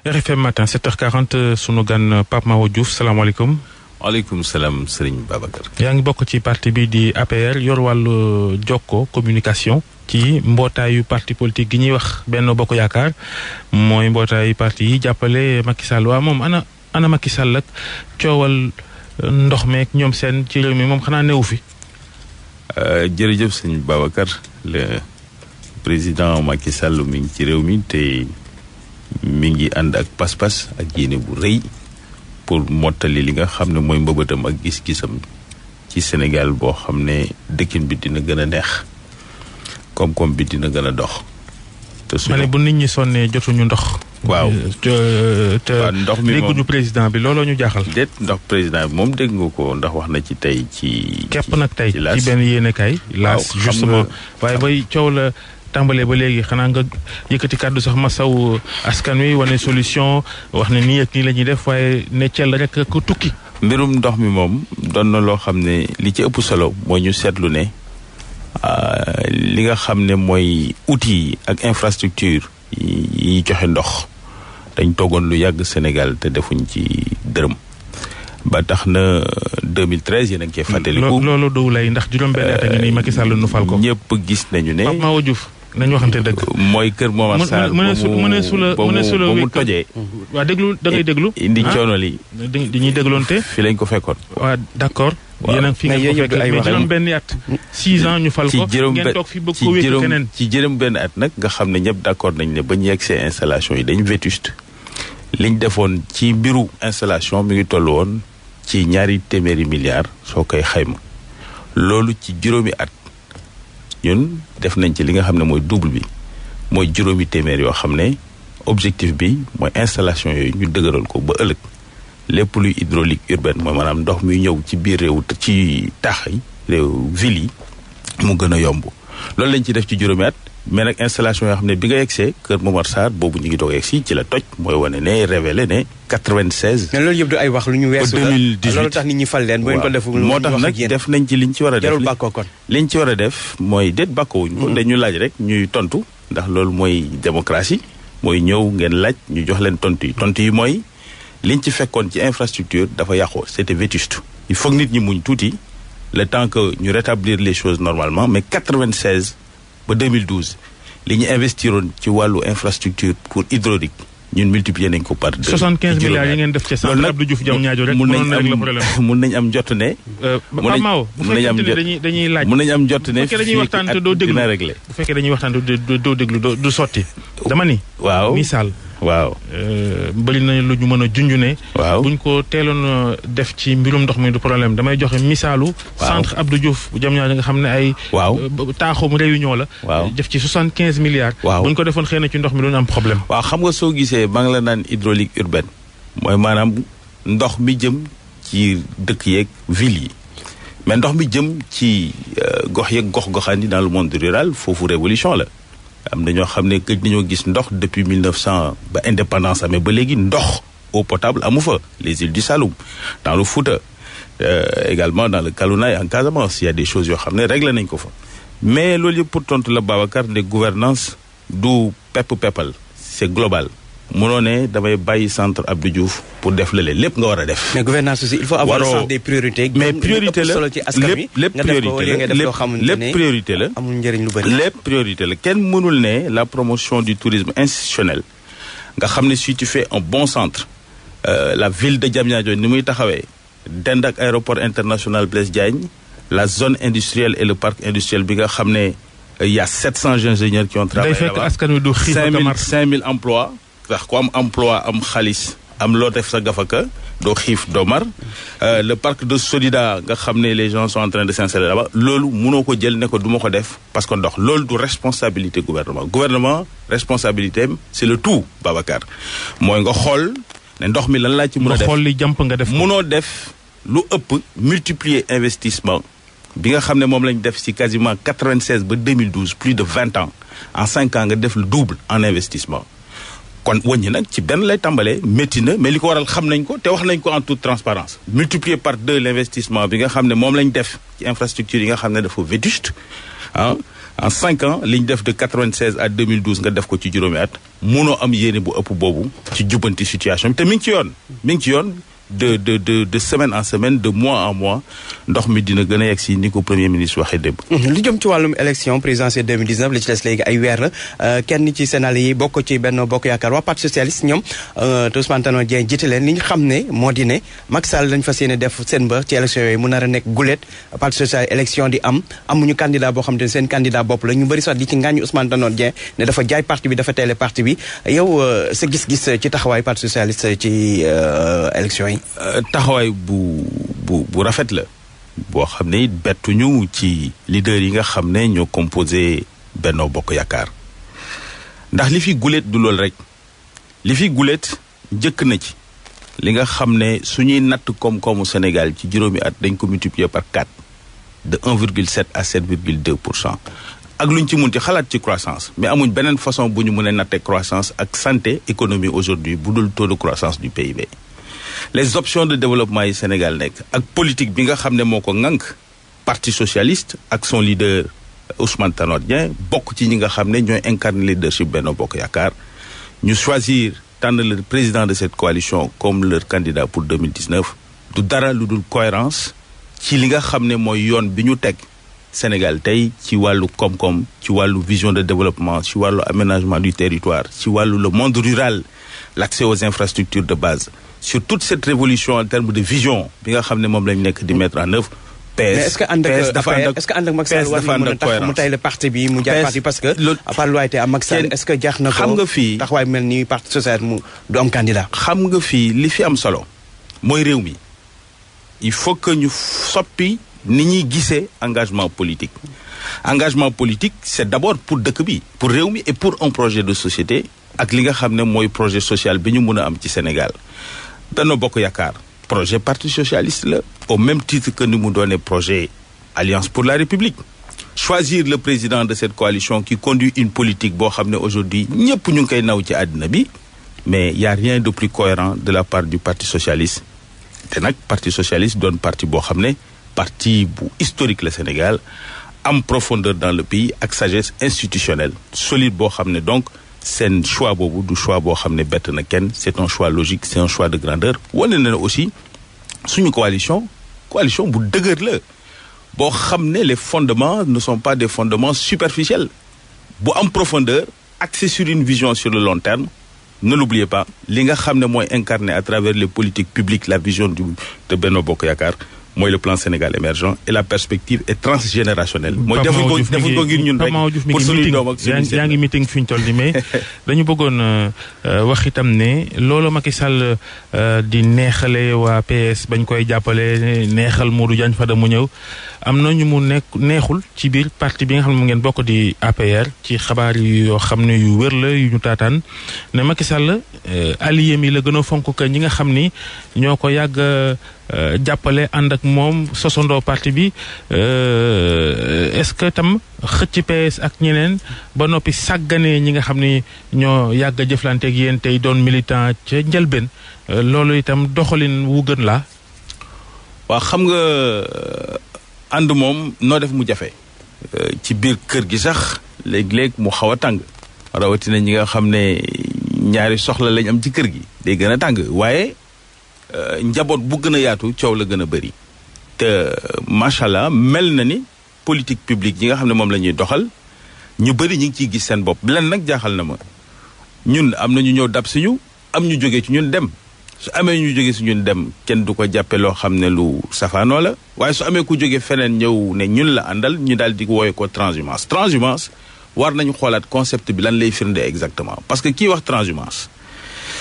RFM matin 7h40 sunu gan Pape Mahawa Diouf salaamaaleykum. waaleykum salaam Serigne Babacar. yaa ngi bokk ci parti bi di APR yor wàllu jokko communication ci mbootaayu parti politique gi ñuy wax Benno Bokk Yaakaar mooy mbootaayu parti yi jàppale Macky Sall waa moom ana Macky Sall ak coowal ndox meek ñoom seen ci réew mi moom xanaa newu fi. jërëjëf Serigne Babacar le président Macky Sall mi ngi ci réew mi te mi ngi ànd ak pas-pas ak yéene bu rëy pour mottali li nga xam ne mooy mbëbëtam ak gis-gisam ci Sénégal boo xam ne dëkkin bi dina gën a neex koom-koom bi dina gën a dox. te ma ne bu nit ñi sonnee jotuñu ndox. waaw te ndox mi moom dégguñu président bi looloo ñu jaaxal. déet ndax président bi moom dégg nga ko ndax wax na ci tey ci. képp nag tey ci benn yéenekaay. laas justement waaye bay coow la tàmbalee ba léegi xanaa nga yëkkati kàddu sax ma saw askan wi wane solution wax ne nii ak nii la ñuy def waaye ne cel rek ko tukki. mbirum ndox mi moom doon na loo xam ne li ci ëpp solo mooy ñu seetlu ne li nga xam ne mooy outils ak infrastructure yi joxe ndox dañ toogoon lu yàgg Sénégal te defuñ ci dërëm ba tax na 2013 yéen a ngi koy fàttaliku. loolu dow lay ndax juróom-benn at a ngi nii Macky Sall nu fal ko. ñëpp gis nañu ne Pape Mahawa Diouf nañu waxante dëgg. mooy kër Momar Sarr ba mu tojee. waa déglu da ngay déglu. indi coono li dañuy dégloonte. fi lañ ko fekkoon. waaw d'accord. yéen a fi ngeen ko fekk mais juróom-benn at. 6 ans ñu fal ko ngeen toog fi bëgg ko wékk keneen. ci juróom-benn at nag nga xam ne ñëpp d'accord nañ ne ba ñu yegg see installation yi dañ vétuste. liñ defoon ci mbiru installation mi ngi toll woon ci 200 milliards soo koy xayma loolu ci juróomi at ñun def nañ ci li nga xam ne mooy double bi mooy juróomi téeméer yoo xam ne objectif bi mooy installation yooyu ñu dëgëral ko ba ëllëg lépp luy hydraulique urbaine mooy maanaam ndox muy ñëw ci biir réew ci taax yi réew ville yi mu gën a yomb loolu lañ ci def ci juróomi at mais nag installation yoo xam ne bi nga yegsee kër Momar Sarr boobu ñu ngi doog yegsi ci la toj mooy wane ne révélé ne 96. mais loolu yëpp du ay wax lu ñu weesu la 2018 loolu tax nit ñi fal leen. waaw moo tax nag def nañ ci liñ ci war a def. jarul bàkkoo kon liñ ci war a def mooy déet bàkkoowuñ ko dañu laaj rek ñuy tontu ndax loolu mooy démocratie mooy ñëw ngeen laaj ñu jox leen tontu yi mooy liñ ci fekkoon ci infrastructure dafa yàqoo c'était vétuste. il faut que nit ñi muñ tuuti le temps que ñu rétablir les choses normalement mais 96 ba 2012 li ñu investiroon ci wàllu infrastructure pour hydraulique ñun multiplier nañ ko par 2. 75 milliards yi ngeen def ci centre Abdou Diouf Diamniadio rek mun nañ am jot ne. Pape Mahawa bu fekkee ne dañuy laaj. mun nañ am jot ne bu fekkee dañuy waxtaan te doo déglu dina réglé. bu fekkee dañuy waxtaan te doo déglu du sotti. dama ni. waaw misaal. waaw. bëri na lu ñu mën a junj ne. waaw buñ ko teeloon def ci mbirum ndox mi du problème damay joxe misaalu. centre Abdou Diouf bu Diamniadio nga xam ne ay. waaw taaxum réunion la. waaw def ci 75 milliards. waaw buñ ko defoon xëy na ci ndox mi doon am problème. waaw xam nga soo gisee maa ngi la naan hydraulique urbaine mooy maanaam ndox mi jëm ci dëkk yeeg ville yi mais ndox mi jëm ci gox yeeg gox-goxaan yi dans le monde rural foofu révolution la. am na ñoo xam ne gëj nañoo gis ndox depuis 1900 ba indépendance amee ba léegi ndox eau potable amu fa les îles du Saloum dans le Fouta également dans le Kalounaye en Casamance il y a des choses yoo xam ne réglé nañ ko fa mais loolu yëpp pour tontu la Babacar ne gouvernance du peppal c'est global mënoo ne damay bàyyi centre Abdou Diouf pour def lële lépp nga war a def. mais gouvernance aussi il faut avoir le sens des priorités. mais priorité la solo ci askan wi lépp priorité la amul njëriñ lu bëri. lépp priorité la kenn mënul ne la promotion du tourisme institutionnel nga xam ne si tu fais un bon centre la ville de Diamniadio ni muy taxawee dend ak aéroport international Blaise Diagne la zone industrielle et le parc industriel bi nga xam ne il y a 700 ingénieurs qui ont travaillé là-bas. day fekk askan wi du xiif ak mar 5000 emplois. ndax ku am emploi am xaalis am loo def sa gafaka doo xiif doo mar le parc de Solida nga xam ne les gens sont en train de s'installer là-bas loolu mënoo ko jël ne ko du ma ko def parce que ndox loolu du responsabilité gouvernement responsabilité am c'est le tout Babacar mooy nga xool ne ndox mi lan laa ci mën a def xool li jàmp nga def mënoo def lu ëpp multiplier investissement bi nga xam ne moom lañ def ci quasiment 96 ba 2012 plus de 20 ans en 5 ans nga def le double en investissement kon wàññi nag ci benn lay tàmbalee métti na mais li ko waral xam nañ ko te wax nañ ko en toute transparence multiplier par 2 l'investissement bi nga xam ne moom lañ def ci infrastructure yi nga xam ne dafa vétuste en 5 ans li ñu def de 96 à 2012 nga def ko ci juróomi at munoo am yéene bu ëpp boobu ci jubbanti situation bi te mi ngi ci yoon de semaine en semaine de mois en mois ndox mi dina gën a yegg si ni ko premier ministre waxee démb. lu jëm ci wàllum élection présidentielle 2019 li ci des léegi ay weer la kenn ci sénégalais yi bokk ci Benno Bokk Yaakaar waa parti socialiste ñoom te Ousmane Tanor Dieng jiite leen li ñu xam ne moo di ne Macky Sall lañ fas yéene def seen mbër ci élection yooyu mu nar a nekk gulet parti socialiste élection di amuñu candidat boo xam te ne seen candidat bopp la ñu bëri sax di ci ngaañu Ousmane Tanor Dieng ne dafa jaay parti bi dafa teele parti bi yow sa gis-gis ci taxawaay parti socialiste ci élection yi. taxawaay bu rafet la boo xam ne it bettuñu ci leader yi nga xam ne ñoo composé Benno Bokk Yaakaar ndax li fi gulet du lool rek li fi gulet njëkk na ci li nga xam ne suñuy natt koom-koomu Sénégal ci juróomi at dañ ko multiplier par 4 de 1,7 à 7,2%. ak lu ñu ci mun ci xalaat ci croissance mais amuñ beneen façon bu ñu mën a nattee croissance ak santé économie aujourd'hui bu dul taux de croissance du PIB. les options de développement yi Sénégal nekk ak politique bi nga xam ne moo ko ŋànk parti socialiste ak son leader Ousmane Tanor Dieng bokk ci ñi nga xam ne ñooy incarner leadership Benno Bokk Yaakaar ñu choisir tànn le président de cette coalition comme leur candidat pour 2019 du dara lu dul cohérence ci li nga xam ne mooy yoon bi ñu teg Sénégal tey ci wàllu koom-koom ci wàllu vision de développement ci wàllu aménagement du territoire ci wàllu le monde rural l'accès aux infrastructures de base sur toute cette révolution en termes de vision bi nga xam ne moom lañ nekk di mettre en œuvre. mais est-ce que ànd ak Macky Sall war na mën a tax mu tay le parti bi mu jaay parti parce que à part loyauté am Macky Sall est-ce que jaax na ko xam nga fii taxawaay mel ni parti socialiste mu du am candidat. xam nga fii li fi am solo mooy réew mi il faut que ñu soppi ni ñuy gisee engagement politique c'est d'abord pour dëkk bi pour réew mi et pour un projet de société ak li nga xam ne mooy projet social bi ñu mën a am ci Sénégal. Benno Bokk Yaakaar projet parti socialiste la au même titre que ni mu doone projet Alliance pour la République choisir le président de cette coalition qui conduit une politique boo xam ne aujourd'hui ñëpp ñu ngi koy naw ci àddina bi mais y a rien de plus cohérent de la part du parti socialiste te nag parti socialiste doon parti boo xam ne parti bu historique le Sénégal am profondeur dans le pays ak sagesse institutionnelle solide boo xam ne donc seen choix boobu du choix boo xam ne bett na kenn c'est un choix logique c'est un choix de grandeur wane na aussi suñu coalition bu dëgër la boo xam ne les fondements ne sont pas des fondements superficiels bu am profondeur axé sur une vision sur le long terme ne l'oubliez pas li nga xam ne mooy incarné à travers les politiques publiques la vision de Benno Bokk Yaakaar mooy le plan Sénégal émergent et la perspective est transgénérationnelle. mooy defuñ ko ngir ñun rek pour suñuy doom ak suñuy yaa ngi meeting fi ñu toll nii mais dañu bëggoon wax itam ne loolu Macky Sall di neexale waa PS bañ koy jàppale neexal Modou Diagne Fada mu ñëw am na ñu mu neexul ci biir parti bi nga xam ne mu ngeen bokk di APR ci xabaar yi yoo xam ne yu wér la yu ñu taataan ne Macky Sall allié mi la gën a fonk que ñi nga xam ni ñoo ko yàgg jàppale ànd ak moom sosandoo parti bi est-ce que tam xëcc PS ak ñeneen ba noppi sàgganee ñi nga xam ni ñoo yàgg a jëflanteeg yéen tey doon militant ca njëlbeen loolu itam doxalin wu gën la waaw xam nga ànd moom noo def mu jafe ci biir kër gi sax léeg-léeg mu xaw a tàng rawatina ñi nga xam ne ñaari soxla lañ am ci kër gi day gën a tàng waaye njaboot bu gën a yaatu coow la gën a bëri te macha allah mel na ni politique publique yi nga xam ne moom la ñuy doxal ñu bëri ñu ngi ciy gis seen bopp lenn nag jaaxal na ma ñun am na ñu ñëw dab si ñu am ñu jógee ci ñun dem su amee ñu jógee si ñun dem kenn du ko jàppe loo xam ne lu safaanoo la waaye su amee ku jógee feneen ñëw ne ñun la àndal ñu daal di wooye ko transhumance war nañu xoolaat concept bi lan lay firnde exactement parce que kii wax transhumance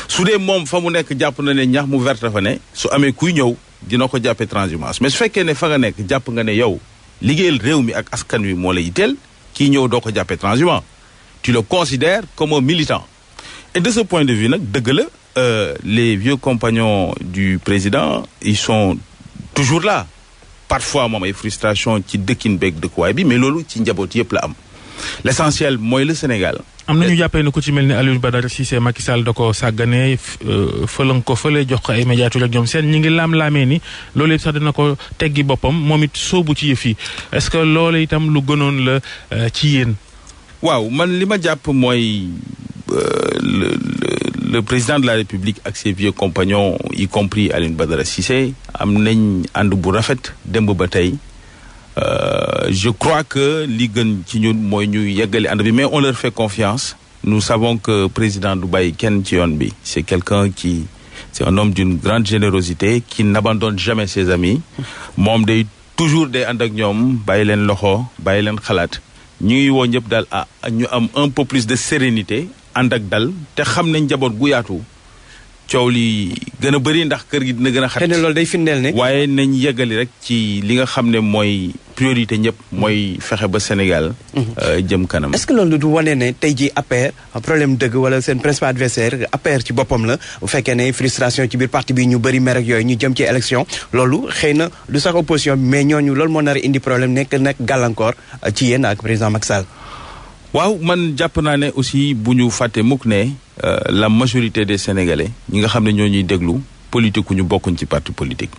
su dee moom fa mu nekk jàpp na ne ñax mu verte fa ne su amee kuy ñëw dina ko jàppee transhumance mais su fekkee ne fa nga nekk jàpp nga ne yow liggéeyal réew mi ak askan wi moo la yitteel kii ñëw doo ko jàppee transhumant tu le considères comme un militant et de ce point de vue nag dëgg la les vieux compagnons du président ils sont toujours là parfois moom ay frustration ci dëkkin beeg dëkkuwaay bi mais loolu ci njaboot yëpp la am l'essentiel mooy le Sénégal am na ñu jàppee ne ku ci mel ni Alioune Badara Cissé Macky Sall da ko sàgganee fëlan ko fële jox ko ay médiature ak ñoom seen ñi ngi laam-laamee ni loolu sax dina ko teggi boppam moom it soobu ci yëf yi est-ce que loolu itam lu gënoon la ci yéen. waaw man li ma jàpp mooy le président de la République ak ses vieux compagnons y compris Alioune Badara Cissé am nañ ànd bu rafet démb ba tey je crois que li gën ci ñun mooy ñu yeggali ànd bi mais on leur fait confiance nous savons que président du bàyyi kenn ci yoon bi c'est c'est un homme d'une grande générosité qui n'abandonne jamais ses amis moom day toujours day ànd ak ñoom bàyyi leen loxo bàyyi leen xalaat ñu ngi woo ñëpp daal ñu am un peu plus de sérénité ànd ak dal te xam nañ njaboot gu yaatu coow li gën a bëri ndax kër gi dina gën a xat. te ne loolu day firndeel ne. waaye nañ yeggali rek ci li nga xam ne mooy priorité ñëpp mooy fexe ba Sénégal. jëm kanam. est-ce que loolu du wane ne tey jii APR problème dëgg wala seen principal adversaire APR ci boppam la bu fekkee ne frustration ci biir parti bi ñu bëri mer ak yooyu ñu jëm ci élection loolu xëy na du sax opposition bi mais ñooñu loolu moo nar a indi problème nekk gàllankoor ci yéen ak président Macky Sall. waaw man jàpp naa ne aussi bu ñu fàtte mukk ne la majorité des Sénégalais ñi nga xam ne ñoo ñuy déglu politique ñu bokkuñ ci parti politique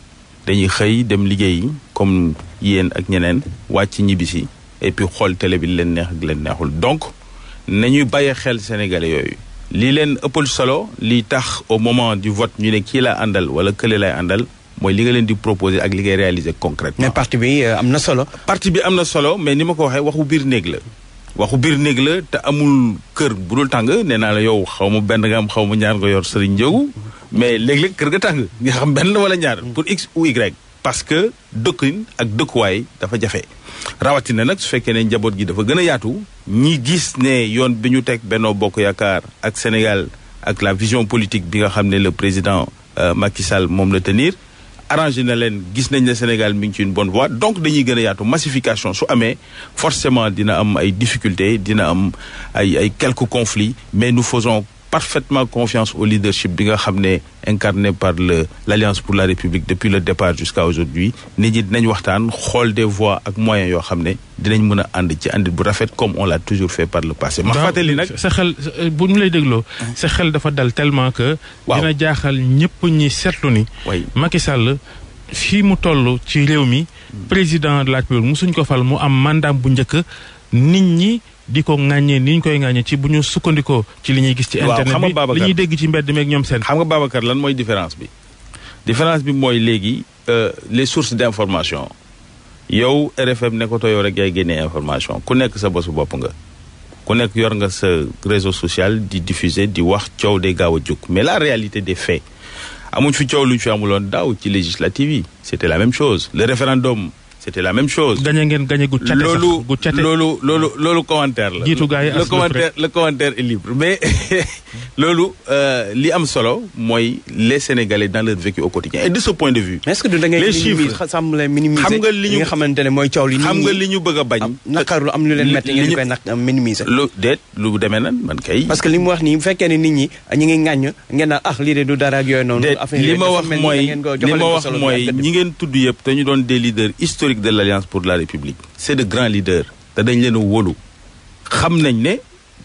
dañuy xëy dem liggéeyi comme yéen ak ñeneen wàcc ñibbisi et puis xool télé bi leen neex ak leen neexul donc nañuy bàyyi xel Sénégalais yooyu lii leen ëppal solo li tax au moment du vote ñu ne kii laa àndal wala kële lay àndal mooy li nga leen di proposer ak li ngay réaliser concrètement. mais parti bi am na solo. parti bi am na solo mais ni ma ko waxee waxu biir néeg la. waxu biir néeg la te amul kër bu dul tàng nee naa la yow xaw ma benn nga am xaw ma ñaar nga yor Serigne Ndiogou mais léeg-léeg kër ga tàng nga xam benn wala ñaar pour x ou y parce que dëkkin ak dëkkuwaay dafa jafe. rawatina nag su fekkee ne njaboot gi dafa gën a yaatu ñi gis ne yoon bi ñu teg Benno Bokk Yaakaar ak Sénégal ak la vision politique bi nga xam ne le président Macky Sall moom la tenir arrangé na leen gis nañ ne Sénégal mi ngi ci une bonne voie donc dañuy gën a yaatu massification su amee forcément dina am ay difficultés dina am ay quelques conflits mais nous faisons parfaitement confiance au leadership bi nga xam ne incarné par l'Alliance pour la République depuis le départ jusqu'à aujourd'hui nit ñi dinañ waxtaan xool des voies ak moyens yoo xam ne dinañ mën a ànd ci àndit bu rafet comme on l'a toujours fait par le passé. ma fàttali nag sa xel bu ñu lay dégloo sa xel dafa dal tellement que. waaw dina jaaxal ñëpp ñi seetlu ni. Macky Sall fii mu toll ci réew mi. président de la République musuñ ko fal mu am mandat bu njëkk nit ñi. di ko ŋàññee ni ñu koy ŋàññee ci bu ñu sukkandikoo ci li ñuy gis ci internet bi li ñuy dégg ci mbedd meeg ñoom seen. xam nga Babacar lan mooy différence bi mooy léegi les sources d'information yow RFM nekkatoo yow rek yaay génnee information ku nekk sa bosu bopp nga ku nekk yor nga sa réseau social di diffuser di wax coow day gaaw a jóg mais la réalité des faits amuñ fi coow lu ñu fi amuloon daaw ci législative yi c'était la même chose le référendum c'était la même chose. gañe ngeen gañe gu cate sax gu cate loolu commentaire la. jiitu gars yi le commentaire est libre mais loolu li am solo mooy les Sénégalais dans leur vécu au quotidien et de ce point de vue. est-ce que du da ngay minimiser xam nga li nga xamante ne mooy coow li. xam nga li ñu bëgg a bañ. naqarlu am lu leen metti ngeen koy nag minimiser. lu demee nan man kay. parce que li mu wax nii bu fekkee ne nit ñi ñu ngi ŋàññ ngeen naan lii de du dara ak yooyu noonu. li ma wax mooy ñi ngeen tudd yëpp te ñu doon des leaders historiques de l'Alliance pour la République c'est de grands leaders te dañ leen a wóolu xam nañ ne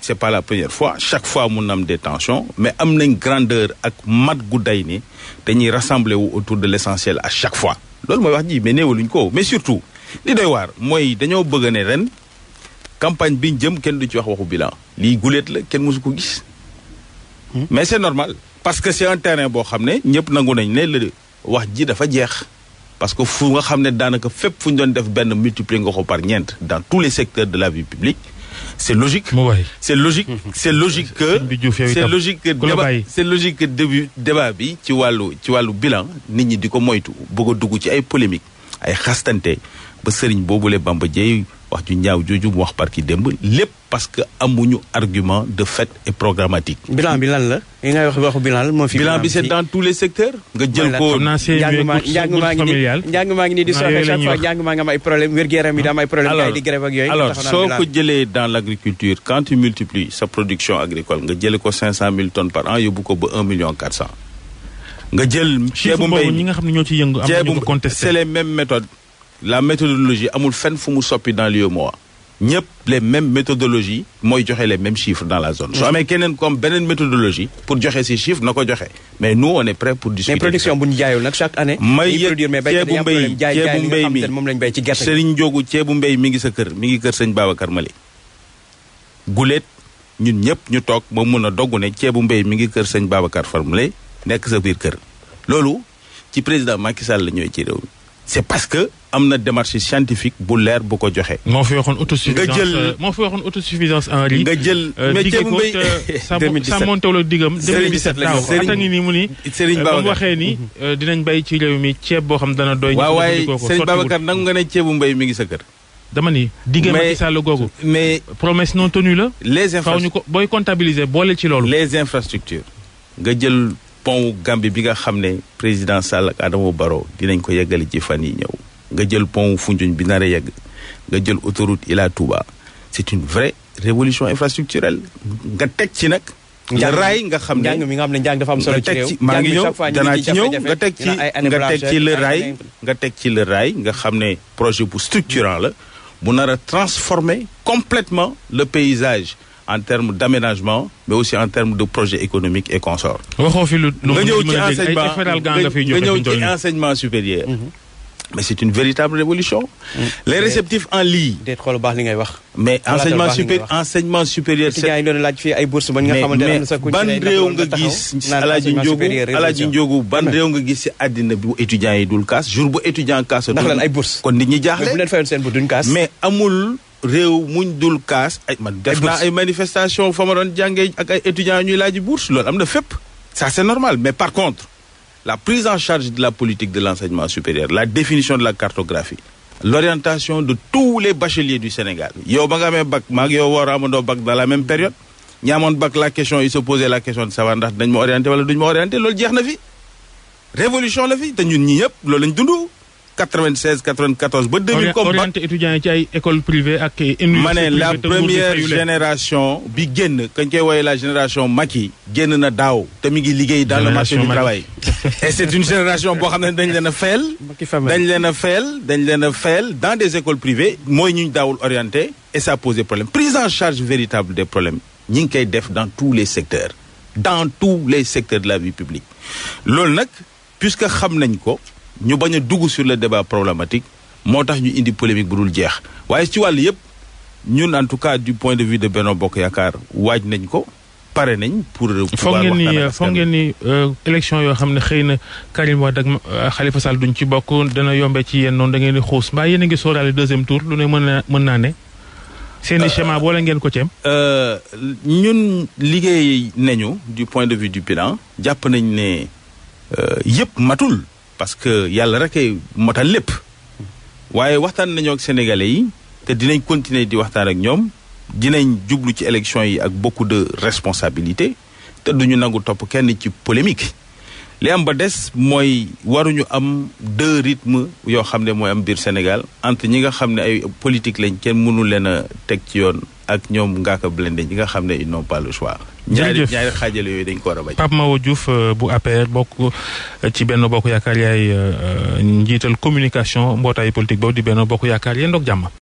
c'est pas la première fois chaque fois mun na am des tensions mais am nañ grandeur ak mat gu day ne dañuy rassembler wu autour de l'essentiel à chaque fois loolu mooy wax ji mais néewaluñ ko mais surtout li doy waar mooy dañoo bëgg ne ren campagne biñ jëm kenn du ci wax waxu bilan lii guléet la kenn mosu ko gis mais c'est normal parce que c'est un terrain boo xam ne ñëpp nangu nañ ne la wax ji dafa jeex parce que fu nga xam ne daanaka fépp fu ñu doon def benn multiplier nga ko par ñeent dans tous les secteurs de la vie publique c'est logique que début débat bi ci wàllu bilan nit ñi di ko moytu bëgg a dugg ci ay polémique ay xastante ba sëriñ boobule Bamba Dièye wax ju ñaaw jooju mu wax parki démb lépp parce que amuñu argument de fait et programmatique. bilan bi lan la yi ngay wax waxu bilan moo fi. bilan bi c'est dans tous les secteurs. nga jël ko njàng maa ngi nii di sooxe chaque fois njàng maa ngi am ay problème wér-gu-yaram yi da am ay problème kay di grève ak yooyu. alors soo ko jëlee dans l'agriculture quand tu multiplies sa production agricole nga jëlee ko 500 000 tonnes par an yóbbu ko ba 1 400 000 nga jël. ceebu mbay ñi nga xam ne ñoo ci yëngu am nañu ko contesté c'est les mêmes méthodes. La méthodologie amul fenn fu mu soppi dans l'UEMOA ñëpp les mêmes méthodologies mooy joxe les mêmes chiffres dans la zone. soo amee keneen comme beneen méthodologie pour joxe ces chiffres na ko joxe mais nous on est prêt pour discuter. mais production bu ñu jaayul nag chaque année. may yëg ceebu mbéy mi moom lañ béy ci gerte gi. Serigne Ndiogou ceebu mbéy mi ngi sa kër mi ngi kër sëñ Babacar Mali. guleet ñun ñëpp ñu toog ba mun a dogg ne ceebu mbéy mi ngi kër sëñ Babacar Mali nekk sa biir kër. loolu ci président Macky Sall la ñëwee ci réew mi. c'est parce que am na démarche scientifique bu leer bu ko joxe. moo fi waxoon autosuffisance en riz. nga jël mais ceebu mbéy 2017 sa montewul ak digam 2017 daaw ata ngi nii mu ni Serigne Babacar ba mu waxee ni dinañ béy ci réew mi ceeb boo xam dana doy. waaw waaye Serigne Babacar nangu nga ne ceebu mbéy mi ngi sa kër. dama ni diggam Macky Sall googu. mais promesse non tenue la. les infrastructures ko booy comptabiliser boole ci loolu. les infrastructures nga jël pont Gambie bi nga xam ne président Sall ak Adama Barrow dinañ ko yeggali ci fan yi ñëw. nga jël pont Foundiougne bi nar a yegg nga jël autoroute Ila Touba c'est une vraie révolution infrastructurelle nga teg ci nag. nga raay nga xam ne njàng mi nga xam ne njàng dafa am solo ci réew. maa ngi ñëw danaa ci ñëw nga teg ci le rail nga teg ci le rail nga xam ne projet bu structurant la bu nar a transformer complètement le paysage en termes d'aménagement mais aussi en termes de projet économique et consort. waxoo fi lu nga ñëw ci enseignement supérieur. mais c'est une véritable révolution. les réceptifs en lii. déet xool baax li ngay wax. mais enseignement supérieur. étudiants yi doon laaj fii ay bourses ba nga xamante ne am na sa ban réew nga gis Alaaji Njóogu ban réew nga gis ci àddina bu étudiants yi dul kaas jour bu étudiant kaas. ndax lan ay bourses kon nit ñi jaaxle. bu leen fayoon seen bourse duñ kaas. mais amul réew muñ dul kaas. ay man def naa ay manifestation fa ma doon jàngee ak ay étudiants ñuy laaji bourse loolu am na fépp. ça c'est normal mais par contre. la prise en charge de la politique de l'enseignement supérieur, la définition de la cartographie, l'orientation de tous les bacheliers du Sénégal. Yow ba nga amee bac maag yow war a amandoo bac dans la même période ñi amoon bac la question il se posait la question de savoir ndax dañ ma orienté wala duñ ma orienté loolu jeex na fi révolution la fi te ñun ñi ñëpp loolu lañ dund 96 94 ba 2000 comme orienté étudiants yi ci ay école privée ak ma ne la première génération bi génn kañ koy woowee la génération Macky génn na daaw te mi ngi liggéey dans le marché du travail et c'est une génération boo xam ne dañ leen a fayal dans des écoles privées mooy ñu daawul orienté et ça posait problème prise en charge véritable des problèmes ñi ngi koy def dans tous les secteurs de la vie publique loolu nag puisque xam nañ ko ñu bañ a dugg sur le débat problématique moo tax ñu indi polémique bu dul jeex waaye ci wàll yëpp ñun en tout cas du point de vue de Benno Bokk Yaakaar waaj nañ ko pare nañ pour pouvoir waxtaan foog ngeen ni élection yoo xam ne xëy na Karim Wade ak Khalifa Sall duñ ci bokk dana yombe ci yéen noonu da ngeen di xuus mbaa yéen a ngi sóoraale deuxième tour lu ne mën naa ne seeni schéma boole ngeen ko ceem ñun liggéey nañu du point de vue du bilan jàpp nañ ne yëpp matul parce que yàlla rek ay motal lépp waaye waxtaan nañoo ak sénégalais yi te dinañ continuer di waxtaan ak ñoom dinañ jublu ci élection yi ak beaucoup de responsabilités te duñu nangu topp kenn ci polémique li am ba des mooy waruñu am deux rythmes yoo xam ne mooy am biir Sénégal entre ñi nga xam ne ay politique lañ kenn mënu leen a teg ci yoon ak ñoom Ngaaka Blindé ñi nga xam ne ils n'ont pas le choix. ñaari xaajale yooyu dañ ko war a bañ. Pape Mahawa Diouf bu APR bokk ci Benno Bokk Yaakaar yaay njiital communication mbootaayu politique boobu di Benno Bokk Yaakaar yéen doog jàmm.